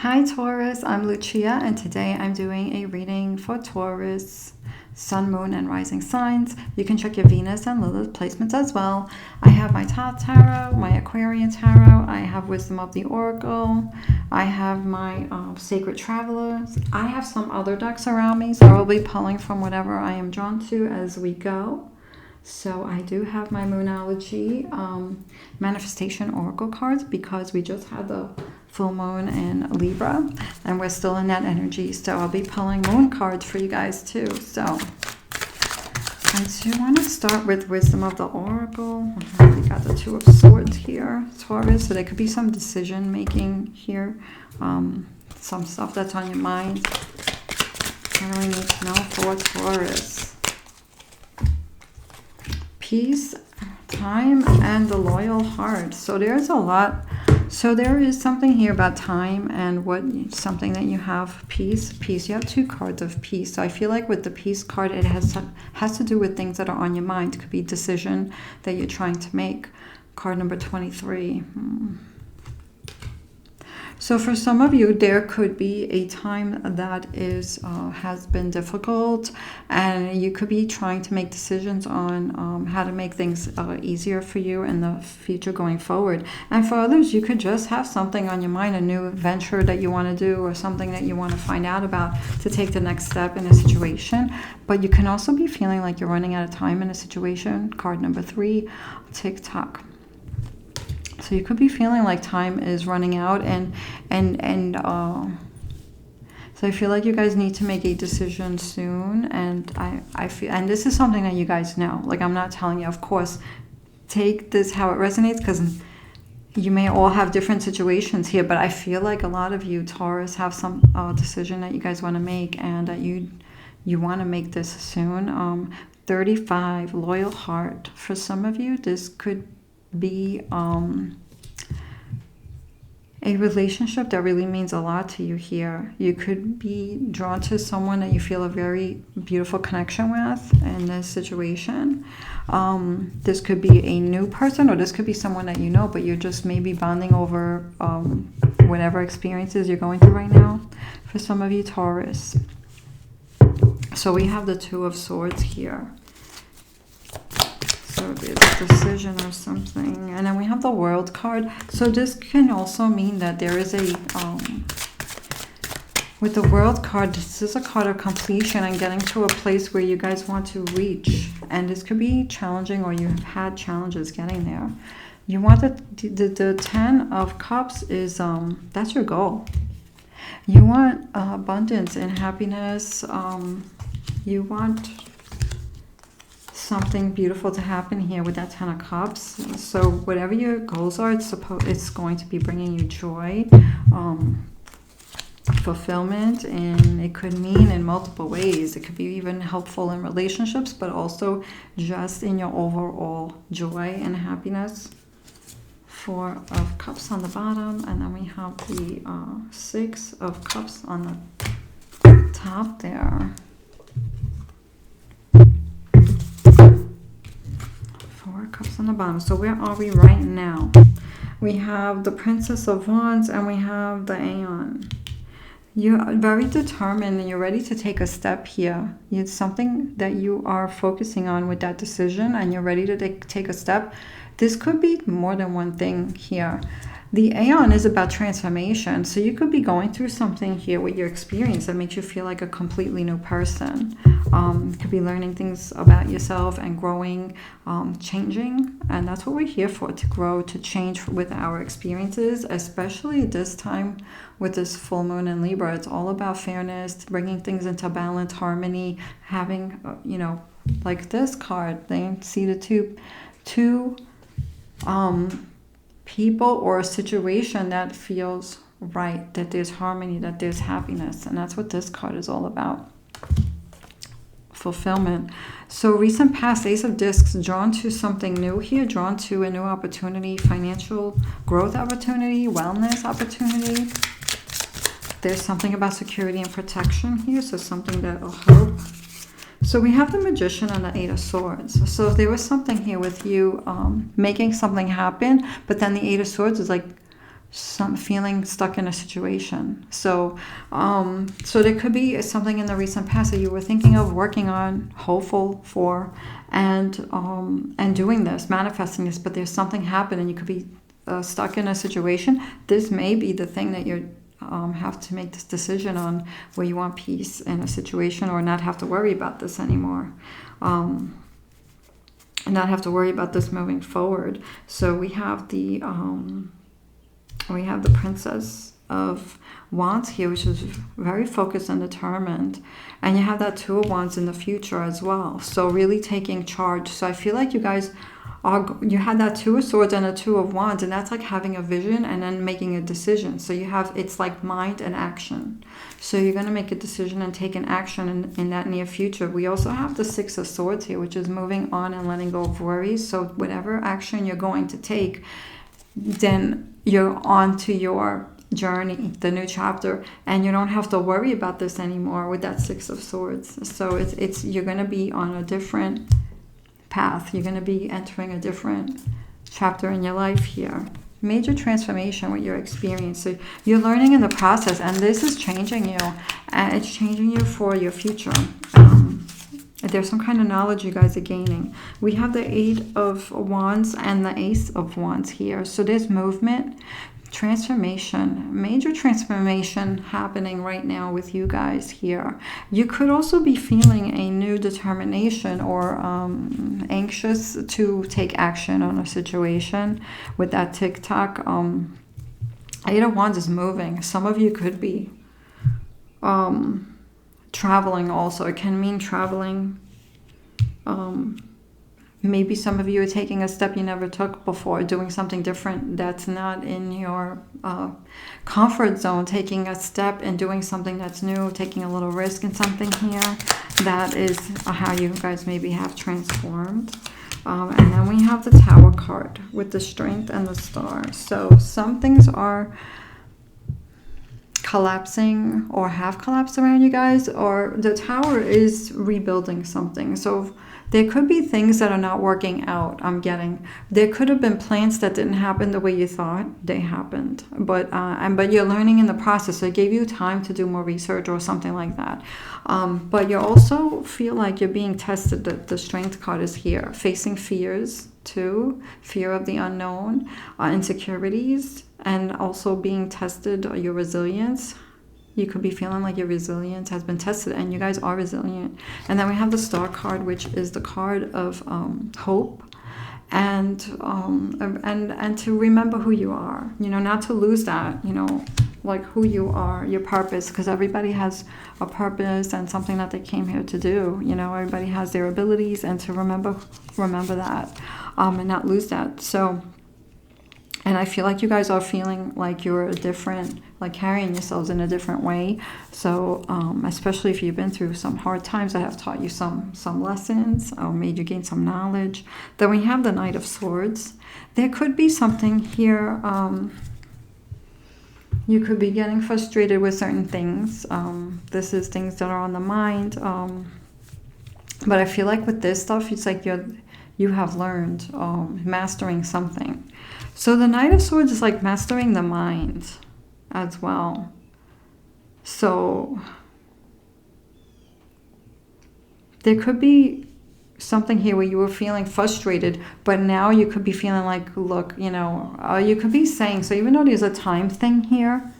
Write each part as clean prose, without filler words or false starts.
Hi Taurus, I'm Lucia and today I'm doing a reading for Taurus, Sun, Moon, and Rising signs. You can check your Venus and Lilith placements as well. I have my Tarot, my Aquarian Tarot, I have Wisdom of the Oracle, I have my Sacred Travelers. I have some other decks around me, so I will be pulling from whatever I am drawn to as we go. So I do have my Moonology Manifestation Oracle cards because we just had the full moon in Libra and we're still in that energy. So I'll be pulling moon cards for you guys too. So I do want to start with Wisdom of the Oracle. We got the Two of Swords here, Taurus. So there could be some decision making here. Some stuff that's on your mind. I really need to know for Taurus. Peace, time, and the loyal heart. So there's a lot. So there is something here about time and something that you have. Peace. You have two cards of peace. So I feel like with the peace card, it has to do with things that are on your mind. It could be decision that you're trying to make. Card number 23. So for some of you, there could be a time that has been difficult, and you could be trying to make decisions on how to make things easier for you in the future going forward. And for others, you could just have something on your mind, a new venture that you want to do or something that you want to find out about to take the next step in a situation. But you can also be feeling like you're running out of time in a situation. Card number 3, TikTok. So you could be feeling like time is running out so I feel like you guys need to make a decision soon, and I feel, and this is something that you guys know. Like, I'm not telling you, of course, take this how it resonates, because you may all have different situations here, but I feel like a lot of you Taurus have some decision that you guys want to make, and that you want to make this soon. 35, loyal heart. For some of you, this could be a relationship that really means a lot to you here. You could be drawn to someone that you feel a very beautiful connection with in this situation. This could be a new person, or this could be someone that you know, but you're just maybe bonding over whatever experiences you're going through right now. For some of you Taurus. So we have the Two of Swords here. So there's a decision or something. And then we have the World card. So this can also mean that there is with the World card, this is a card of completion and getting to a place where you guys want to reach. And this could be challenging, or you have had challenges getting there. You want the 10 of Cups is, that's your goal. You want abundance and happiness. You want something beautiful to happen here with that 10 of Cups. So whatever your goals are, it's going to be bringing you joy, fulfillment, and it could mean in multiple ways. It could be even helpful in relationships, but also just in your overall joy and happiness. 4 of Cups on the bottom, and then we have the 6 of Cups on the top there. 4 Cups on the bottom. So where are we right now? We have the Princess of Wands and we have the Aeon. You're very determined and you're ready to take a step here. It's something that you are focusing on with that decision, and you're ready to take a step. This could be more than one thing here. The Aeon is about transformation. So you could be going through something here with your experience that makes you feel like a completely new person. You could be learning things about yourself and growing, changing. And that's what we're here for, to grow, to change with our experiences, especially this time with this full moon in Libra. It's all about fairness, bringing things into balance, harmony, having, like this card. They see the two people or a situation that feels right, that there's harmony, that there's happiness. And that's what this card is all about. Fulfillment. So recent past, Ace of Discs, drawn to something new here, drawn to a new opportunity, financial growth opportunity, wellness opportunity. There's something about security and protection here, so something that will help. So we have the Magician and the 8 of Swords. So there was something here with you making something happen, but then the 8 of Swords is like some feeling stuck in a situation. So so there could be something in the recent past that you were thinking of, working on, hopeful for, and doing this, manifesting this, but there's something happened and you could be stuck in a situation. This may be the thing that you have to make this decision on, where you want peace in a situation, or not have to worry about this anymore, and not have to worry about this moving forward. So we have the Princess of Wands here, which is very focused and determined, and you have that Two of Wands in the future as well, so really taking charge. So I feel like you guys you had that Two of Swords and a Two of Wands, and that's like having a vision and then making a decision. So you have, it's like mind and action. So you're going to make a decision and take an action in that near future. We also have the Six of Swords here, which is moving on and letting go of worries. So whatever action you're going to take, then you're on to your journey, the new chapter, and you don't have to worry about this anymore with that Six of Swords. So it's you're going to be on a different path. You're going to be entering a different chapter in your life here. Major transformation with your experience. So you're learning in the process, and this is changing you, and it's changing you for your future. There's some kind of knowledge you guys are gaining. We have the Eight of Wands and the Ace of Wands here. So there's movement, transformation, major transformation happening right now with you guys here. You could also be feeling a new determination or anxious to take action on a situation with that TikTok. Eight of Wands is moving. Some of you could be traveling also. It can mean traveling. Maybe some of you are taking a step you never took before, doing something different that's not in your comfort zone, taking a step and doing something that's new, taking a little risk in something here. That is how you guys maybe have transformed. And then we have the Tower card with the Strength and the Star. So some things are collapsing or have collapsed around you guys, or the Tower is rebuilding something. So there could be things that are not working out. I'm getting there could have been plans that didn't happen the way you thought they happened, but you're learning in the process. So it gave you time to do more research or something like that. But you also feel like you're being tested. The Strength card is here, facing fears too, fear of the unknown, insecurities, and also being tested, your resilience. You could be feeling like your resilience has been tested, and you guys are resilient. And then we have the Star card, which is the card of hope, and to remember who you are. You know, not to lose that. You know, like who you are, your purpose, because everybody has a purpose and something that they came here to do. You know, everybody has their abilities, and to remember that, and not lose that. So. And I feel like you guys are feeling like you're different, like carrying yourselves in a different way. So especially if you've been through some hard times that have taught you some lessons, or made you gain some knowledge. Then we have the Knight of Swords. There could be something here. You could be getting frustrated with certain things. This is things that are on the mind. But I feel like with this stuff, it's like you have learned, mastering something. So the Knight of Swords is like mastering the mind as well. So there could be something here where you were feeling frustrated, but now you could be feeling like, look, you know, you could be saying, so even though there's a time thing here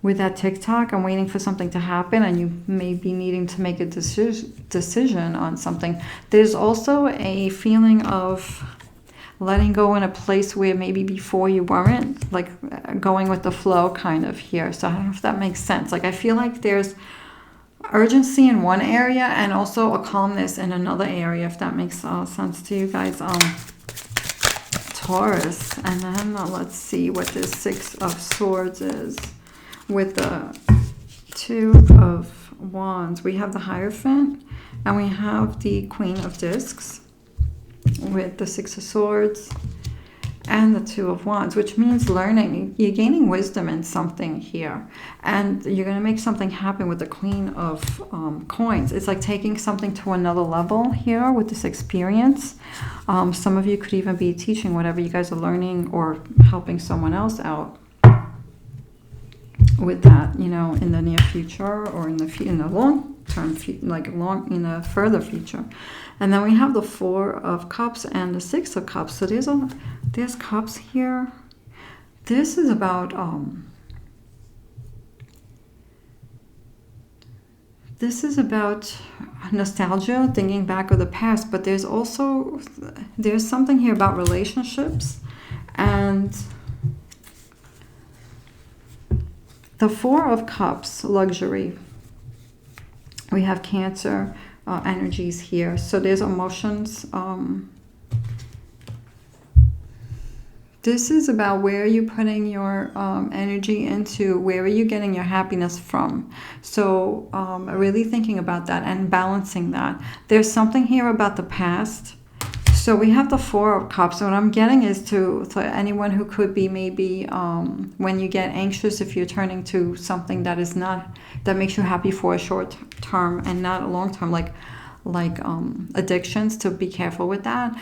with that TikTok, I'm waiting for something to happen, and you may be needing to make a decision on something. There's also a feeling of letting go in a place where maybe before you weren't, like going with the flow kind of here. So I don't know if that makes sense. Like I feel like there's urgency in one area and also a calmness in another area, if that makes sense to you guys. Taurus. And then let's see what this Six of Swords is. With the Two of Wands, we have the Hierophant, and we have the Queen of Discs with the Six of Swords and the Two of Wands, which means learning. You're gaining wisdom in something here, and you're going to make something happen with the Queen of Coins. It's like taking something to another level here with this experience. Some of you could even be teaching whatever you guys are learning or helping someone else out. with that, you know, in the near future or in the long term, like in the further future. And then we have the Four of Cups and the Six of Cups. So there's cups here. This is about nostalgia, thinking back of the past, but there's something here about relationships. And the Four of Cups, luxury. We have Cancer energies here. So there's emotions. This is about where are you putting your energy into, where are you getting your happiness from. So really thinking about that and balancing that. There's something here about the past. So we have the Four of Cups. So what I'm getting is to anyone who could be maybe when you get anxious, if you're turning to something that makes you happy for a short term and not a long term, like addictions, to be careful with that.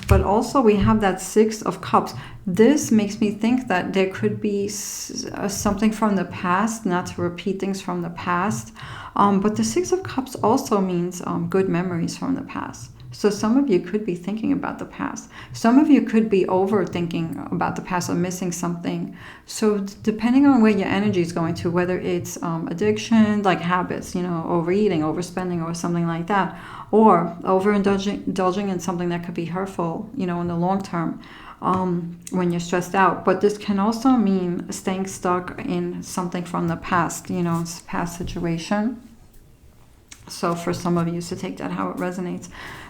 But also we have that Six of Cups. This makes me think that there could be something from the past, not to repeat things from the past. But the Six of Cups also means good memories from the past. So some of you could be thinking about the past. Some of you could be overthinking about the past or missing something. So depending on where your energy is going to, whether it's addiction, like habits, you know, overeating, overspending, or something like that, or overindulging in something that could be hurtful, you know, in the long term, when you're stressed out. But this can also mean staying stuck in something from the past, you know, past situation. So for some of you, so take that how it resonates.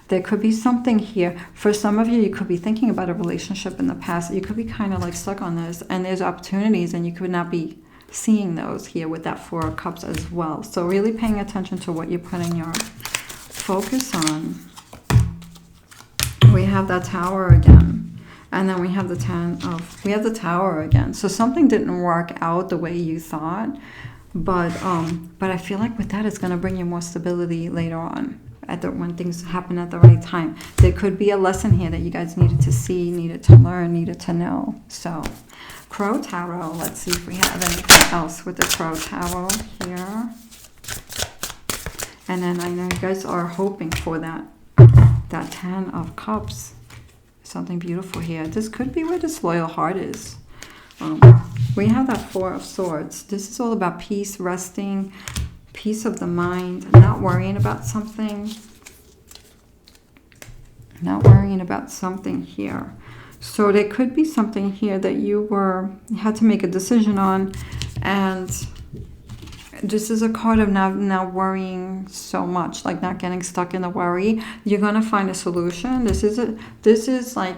There could be something here. For some of you, you could be thinking about a relationship in the past. You could be kind of like stuck on this, and there's opportunities, and you could not be seeing those here with that Four of Cups as well. So really paying attention to what you're putting your focus on. We have that Tower again. And then we have the Tower again. So something didn't work out the way you thought. But I feel like with that, it's going to bring you more stability later on when things happen at the right time. There could be a lesson here that you guys needed to see, needed to learn, needed to know. So Crow Tarot, let's see if we have anything else with the Crow Tarot here. And then I know you guys are hoping for that Ten of Cups. Something beautiful here. This could be where this loyal heart is. We have that Four of Swords. This is all about peace, resting, peace of the mind, not worrying about something. Not worrying about something here. So there could be something here that you had to make a decision on, and this is a card of not worrying so much, like not getting stuck in the worry. You're gonna find a solution. This is like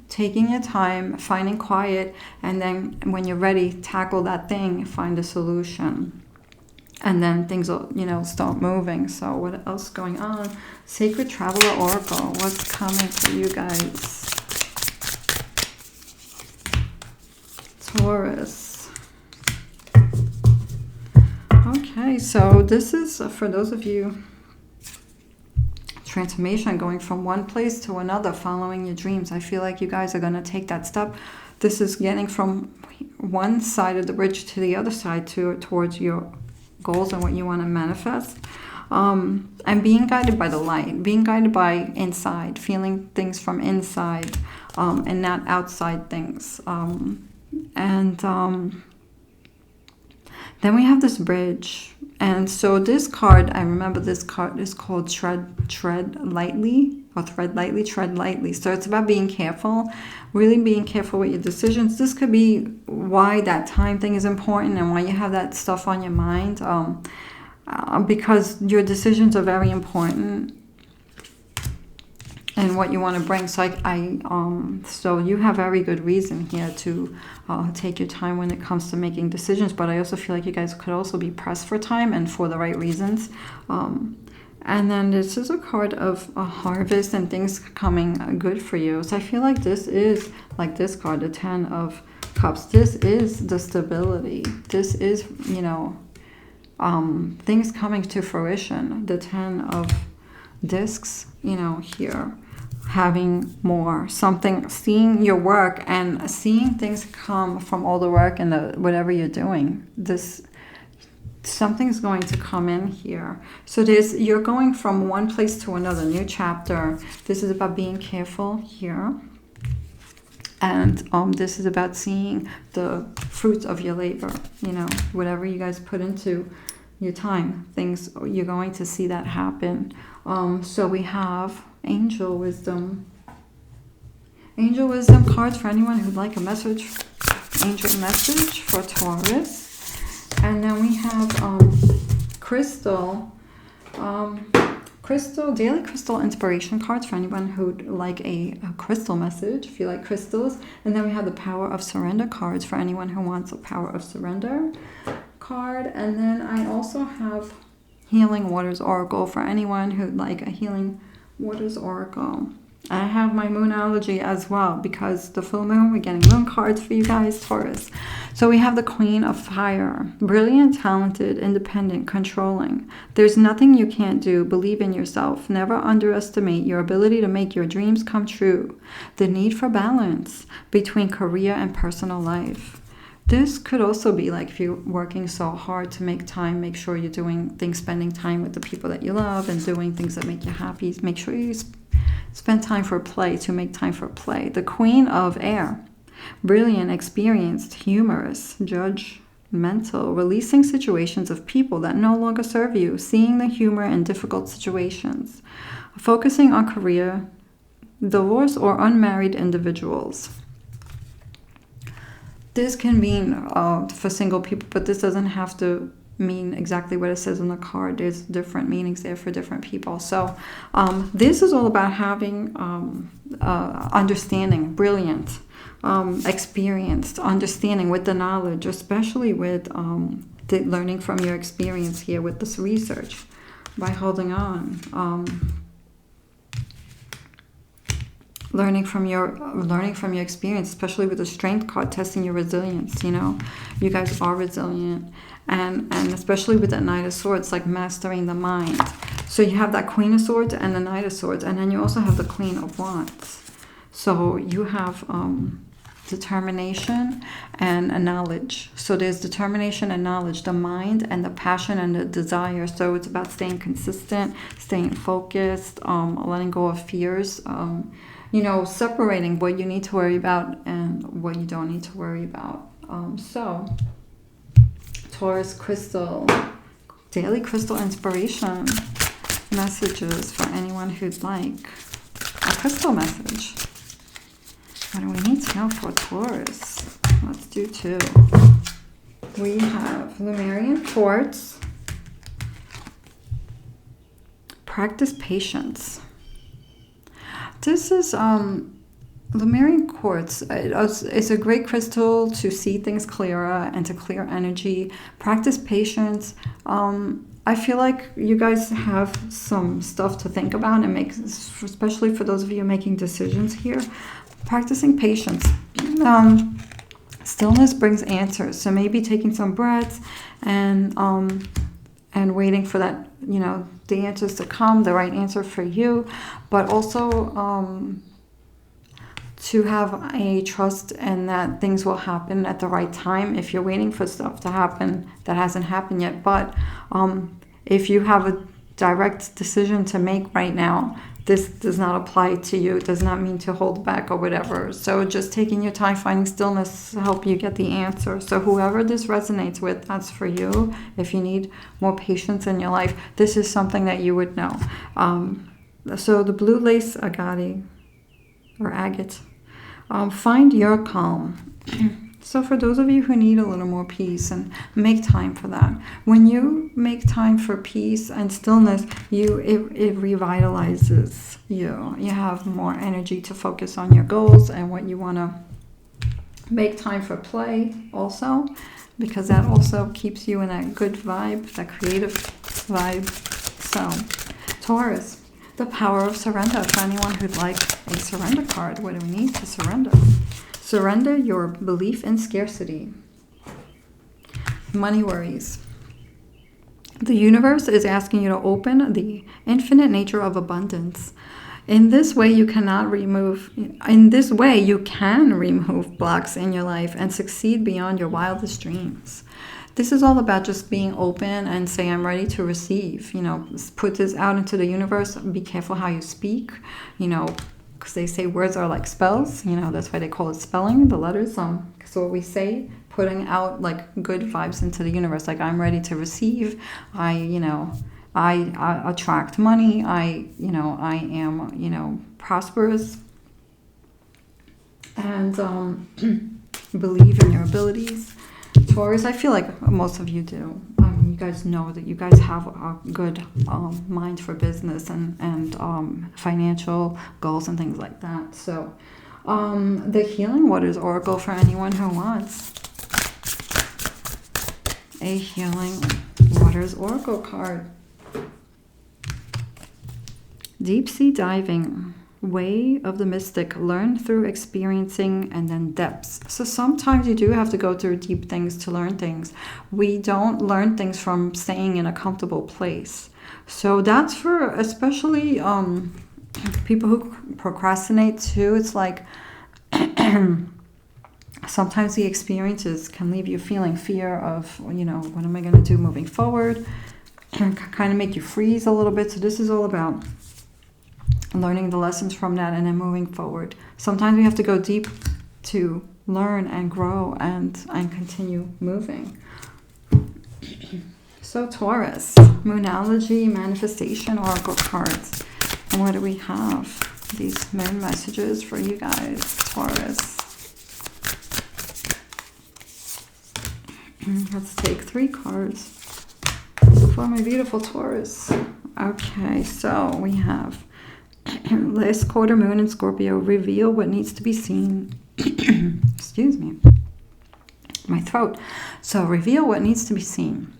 taking your time, finding quiet, and then when you're ready, tackle that thing, find a solution. And then things will, you know, start moving. So what else is going on? Sacred Traveler Oracle, what's coming for you guys? Taurus. Okay, so this is, for those of you, transformation, going from one place to another, following your dreams. I feel like you guys are going to take that step. This is getting from one side of the bridge to the other side, towards your goals and what you want to manifest. And being guided by the light, being guided by inside, feeling things from inside, and not outside things. Then we have this bridge. And so this card, I remember this card is called Tread Lightly, or Tread Lightly. So it's about being careful, really being careful with your decisions. This could be why that time thing is important and why you have that stuff on your mind, because your decisions are very important and what you want to bring. So so you have very good reason here to take your time when it comes to making decisions. But I also feel like you guys could also be pressed for time and for the right reasons. And then this is a card of a harvest and things coming good for you. So I feel like this is, like this card, the Ten of Cups, this is the stability. This is, you know, things coming to fruition. The Ten of Discs, you know, here. having more, something, seeing your work and seeing things come from all the work and whatever you're doing. Something's going to come in here. So you're going from one place to another, new chapter. This is about being careful here. And this is about seeing the fruits of your labor, whatever you guys put into your time, things, you're going to see that happen. So we have Angel Wisdom. Angel Wisdom cards for anyone who'd like a message. Angel message for Taurus. And then we have Crystal. Daily crystal inspiration cards for anyone who'd like a crystal message, if you like crystals. And then we have the Power of Surrender cards for anyone who wants a Power of Surrender card. And then I also have Healing Waters Oracle for anyone who'd like a Healing Waters Oracle. I have my Moonology as well, because the full moon, we're getting moon cards for you guys, Taurus. So we have the Queen of Fire. Brilliant, talented, independent, controlling. There's nothing you can't do. Believe in yourself. Never underestimate your ability to make your dreams come true. The need for balance between career and personal life. This could also be like if you're working so hard to make time, make sure you're doing things, spending time with the people that you love and doing things that make you happy. Make sure you spend time for play, to make time for play. The Queen of Air. Brilliant, experienced, humorous, judgmental, releasing situations of people that no longer serve you, seeing the humor in difficult situations, focusing on career, divorce, or unmarried individuals. This can mean for single people, but this doesn't have to mean exactly what it says on the card. There's different meanings there for different people. So this is all about having understanding, brilliant, experienced, understanding with the knowledge, especially with learning from your experience here with this research, by holding on. Learning from your experience, especially with the Strength card, testing your resilience. You guys are resilient, and especially with that Knight of Swords, like mastering the mind. So you have that Queen of Swords and the Knight of Swords, and then you also have the Queen of Wands. So you have determination and a knowledge. So there's determination and knowledge, the mind and the passion and the desire. So it's about staying consistent, staying focused, letting go of fears. Separating what you need to worry about and what you don't need to worry about. So, Taurus crystal, daily crystal inspiration messages for anyone who'd like a crystal message. What do we need to know for Taurus? Let's do two. We have Lemurian quartz. Practice patience. This is Lemurian quartz. It's a great crystal to see things clearer and to clear energy. Practice patience. I feel like you guys have some stuff to think about and make, especially for those of you making decisions here. Practicing patience. Stillness brings answers. So maybe taking some breaths and waiting for that, the answers to come, the right answer for you, but also to have a trust in that things will happen at the right time if you're waiting for stuff to happen that hasn't happened yet. But if you have a direct decision to make right now, this does not apply to you. It does not mean to hold back or whatever. So just taking your time, finding stillness to help you get the answer. So whoever this resonates with, that's for you. If you need more patience in your life, this is something that you would know. So the blue lace agate, or agate. Find your calm. So for those of you who need a little more peace, and make time for that. When you make time for peace and stillness, it revitalizes you. You have more energy to focus on your goals and what you want to make time for play also, because that also keeps you in that good vibe, that creative vibe. So Taurus, the power of surrender. For anyone who'd like a surrender card, what do we need to surrender? Surrender your belief in scarcity. Money worries. The universe is asking you to open the infinite nature of abundance. In this way, you cannot remove, in this way, you can remove blocks in your life and succeed beyond your wildest dreams. This is all about just being open and say, I'm ready to receive, you know, put this out into the universe. Be careful how you speak, you know, because they say words are like spells, you know, that's why they call it spelling, the letters. So what we say, putting out like good vibes into the universe, like I'm ready to receive. I attract money. I am, prosperous, and believe in your abilities. Taurus, I feel like most of you do. You guys know that you guys have a good mind for business and financial goals and things like that. So the Healing Waters Oracle for anyone who wants a Healing Waters Oracle card. Deep sea diving, way of the mystic, learn through experiencing, and then depths. So sometimes you do have to go through deep things to learn things. We don't learn things from staying in a comfortable place. So that's for especially people who procrastinate too. It's like sometimes the experiences can leave you feeling fear of, what am I going to do moving forward? And kind of make you freeze a little bit. So this is all about learning the lessons from that and then moving forward. Sometimes we have to go deep to learn and grow and continue moving. So Taurus, Moonology, Manifestation Oracle cards. And what do we have? These moon messages for you guys, Taurus. Let's take 3 cards for my beautiful Taurus. Okay, so we have last quarter moon in Scorpio, reveal what needs to be seen. Excuse me, my throat. So reveal what needs to be seen.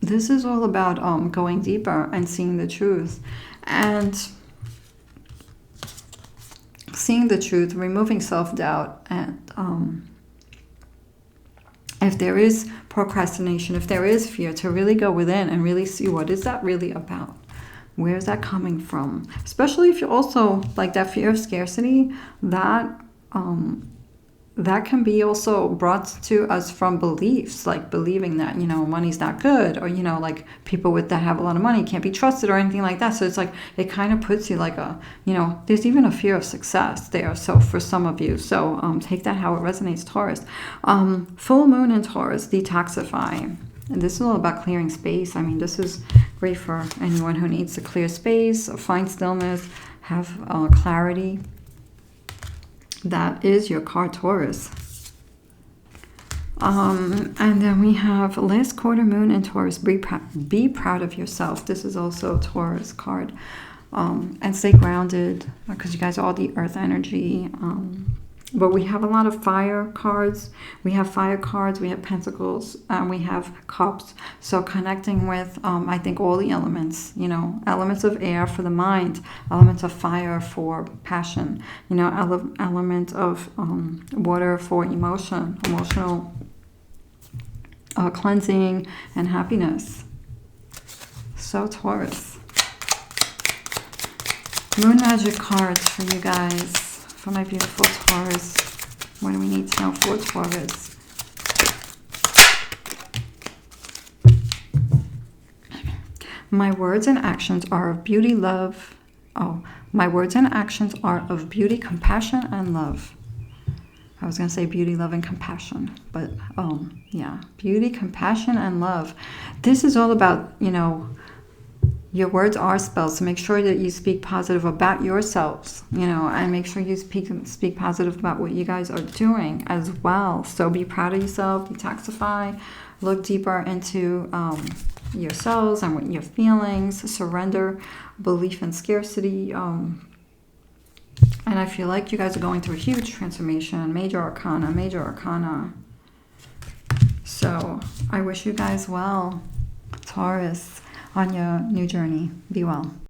This is all about going deeper and seeing the truth. And seeing the truth, removing self-doubt, and if there is procrastination, if there is fear, to really go within and really see what is that really about. Where is that coming from? Especially if you're also like that fear of scarcity, that can be also brought to us from beliefs, like believing that, money's not good, or, like people that have a lot of money can't be trusted or anything like that. So it's like, it kind of puts you like there's even a fear of success there. So for some of you, so take that how it resonates, Taurus. Full moon in Taurus, detoxify. And this is all about clearing space. I mean, this is great for anyone who needs to clear space, find stillness, have clarity. That is your card, Taurus. And then we have last quarter moon in Taurus. Be proud of yourself. This is also a Taurus card. And stay grounded, because you guys are all the earth energy. But we have a lot of fire cards. We have fire cards, we have pentacles, we have cups. So connecting with, I think, all the elements, elements of air for the mind, elements of fire for passion, element of water for emotional cleansing and happiness. So Taurus. Moon magic cards for you guys. For my beautiful Taurus, what do we need to know for Taurus? My words and actions are of beauty, love. My words and actions are of beauty, compassion, and love. I was going to say beauty, love, and compassion, but yeah, beauty, compassion, and love. This is all about, your words are spells, so make sure that you speak positive about yourselves, and make sure you speak positive about what you guys are doing as well. So be proud of yourself, detoxify, look deeper into yourselves and what your feelings, surrender, belief in scarcity. And I feel like you guys are going through a huge transformation, major arcana. So I wish you guys well, Taurus, on your new journey. Be well.